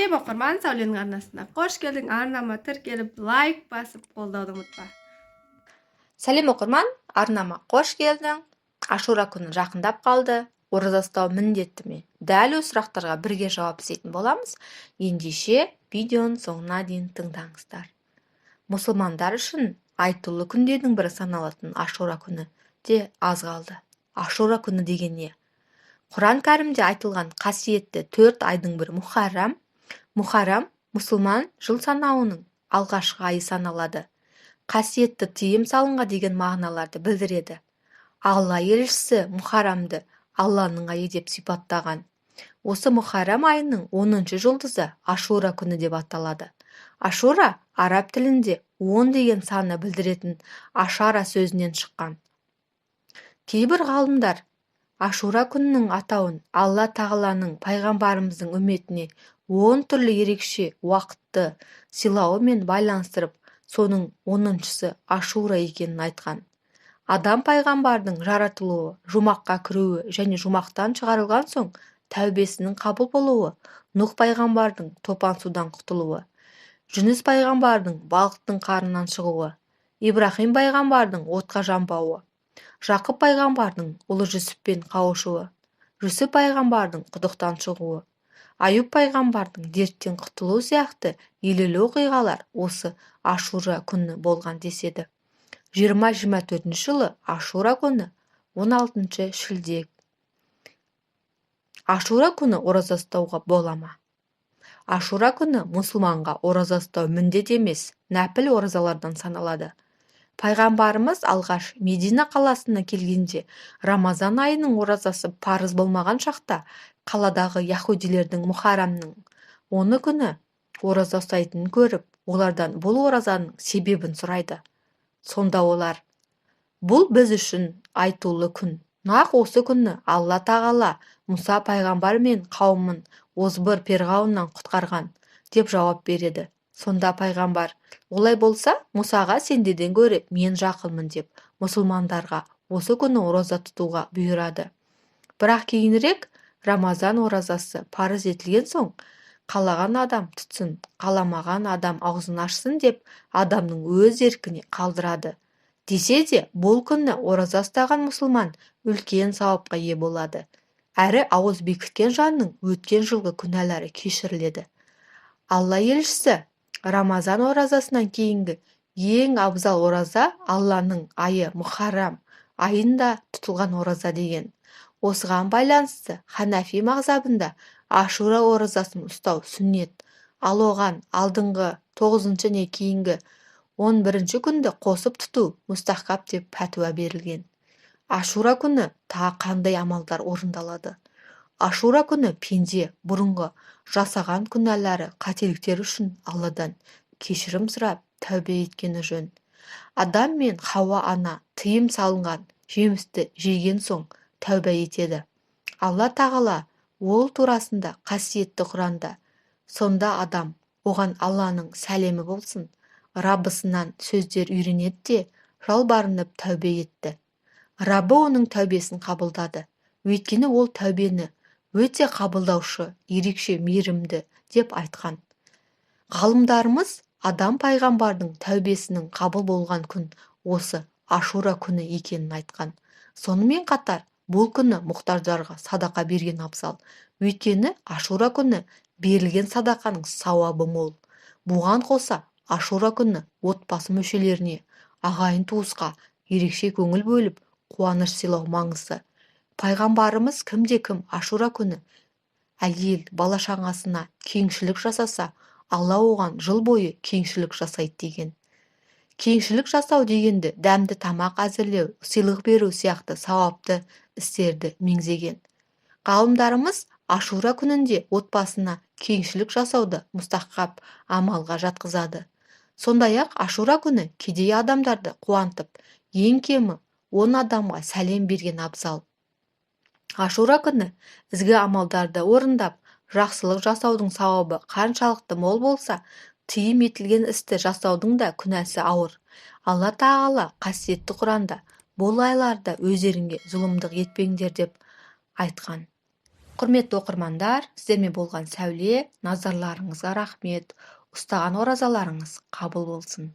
Сәлем оқырман, Сәуленің арнасына қош келдің. Арнама тіркеліп, лайк басып, қолдауды ұмытпа. Сәлем оқырман, арнама қош келдің. Ашура күні жақындап қалды. Ораза ұстау міндетті ме? Дәл осы сұрақтарға бірге жауап іздейтін боламыз. Ендеше видеоның соңына дейін тыңдаңыздар. Мұсылмандар үшін айтулы күндердің бірі саналатын Ашура күні де аз қалды. Ашура күні деген не? Құран кәрімде айтылған қасиетті 4 айдың бірі Мұхаррам. Мұхаррам мұсылман жыл санауының алғашқы айы саналады. Қасиетті тыйым салынға деген мағыналарды білдіреді. Алла елшісі Мұхаррамды Алланың айы деп сипаттаған. Осы Мұхаррам айының 10-шы жұлдызы Ашура күні деп аталады. Ашура араб тілінде 10 деген саны білдіретін ашара сөзінен шыққан. Кейбір ғалымдар Ашура күнінің атауын Алла тағаланың пайғамбарымыздың үмметіне 10 түрлі ерекше уақытты сыйлауымен байланыстырып, соның 10-шысы Ашура екенін айтқан. Адам пайғамбардың жаратылуы, жұмаққа кіруі және жұмақтан шығарылған соң тәубесінің қабыл болуы, Нұх пайғамбардың топан судан құтылуы, Жүніс пайғамбардың балықтың қарнынан шығуы, Ибрахим пайғамбардың отқа жанбауы, Жақып пайғамбардың ұлы Жүсіппен қауышуы, Жүсіп пайғамбардың құдықтан шығуы, Аюб пайғамбардың дерттен құтылуы сияқты елеулі оқиғалар осы Ашура күні болған деседі. 2024 жылы Ашура күні 16 шілде. Ашура күні ораза ұстауға бола ма? Ашура күні мұсылманға ораза ұстау міндет емес, нәпіл оразалардан саналады. Пайғамбарымыз алғаш Медина қаласына келгенде Рамазан айының оразасы парыз болмаған шақта қаладағы яһудилердің Мұхаррамның 10 күні ораза ұстайтынын көріп, олардан бұл оразаның себебін сұрайды. Сонда олар: бұл біз үшін айтулы күн. Нақ осы күні Алла тағала Мұса пайғамбар мен қауымын озбыр перғауыннан құтқарған деп жауап береді. Сонда пайғамбар: олай болса, Мұсаға сендерден гөрі мен жақынмын деп мұсылмандарға осы күні ораза тұтуға бұйырады. Бірақ кейінірек Рамазан оразасы парыз етілген соң, қалаған адам тұтсын, қаламаған адам аузын ашсын деп адамның өз еркіне қалдырады. Десе де, бұл күні ораза ұстаған мұсылман үлкен сауапқа ие болады. Әрі ауыз бекіткен жанның өткен жылғы күнәлары кешіріледі. Алла елшісі Рамазан оразасынан кейінгі ең абзал ораза Алланың айы Мұхаррам айында тұтылған ораза деген. Осыған байланысты Ханафи мазхабында Ашура оразасын ұстау сүннет, ал оған алдыңғы 9-шы не кейінгі 11-ші күнді қосып тұту мұстахаб деп пәтуа берілген. Ашура күні тағы қандай амалдар орындалады? Ашура күні пенде бұрынғы жасаған күнәлары, қателіктер үшін Алладан кешірім сұрап тәубе еткені жөн. Адам мен Хауа ана тыйым салынған жемісті жеген соң тәубе етеді. Алла тағала ол турасында қасиетті Құранда: сонда адам оған Алланың сәлемі болсын, Раббысынан сөздер үйренеді де жалбарынып тәубе етті. Раббы оның тәубесін қабылдады. Өйткені ол тәубені өте қабылдаушы, ерекше мейірімді деп айтқан. Ғалымдарымыз адам пайғамбардың тәубесінің қабыл болған күн осы Ашура күні екенін айтқан. Сонымен қатар бұл күні мұқтаждарға садақа берген абзал. Өйткені Ашура күні берілген садақаның сауабы мол. Бұған қоса Ашура күні отбасы мүшелеріне, ағайын туысқа ерекше көңіл бөліп, қуаныш сыйлау маңызды. Пайғамбарымыз кімде-кім Ашура күні әйел бала-шағасына кеңшілік жасаса, Алла оған жыл бойы кеңшілік жасайды деген. Кеңшілік жасау дегенді дәмді тамақ әзірлеу, сыйлық беру сияқты сауапты істерді меңзеген. Ғалымдарымыз Ашура күнінде отбасына кеңшілік жасауды мұстахаб амалға жатқызады. Сондай-ақ Ашура күні кедей адамдарды қуантып, ең кемі 10 адамға сәлем берген абзал. Ашура күні ізгі амалдарды орындап, жақсылық жасаудың сауабы қаншалықты мол болса, тыйым етілген істі жасаудың да күнәсі ауыр. Алла тағала қасиетті Құранда бұл айларда өздеріңге зұлымдық етпеңдер деп айтқан. Құрметті оқырмандар, сіздермен болған Сәуле, назарларыңызға рахмет. Ұстаған оразаларыңыз қабыл болсын.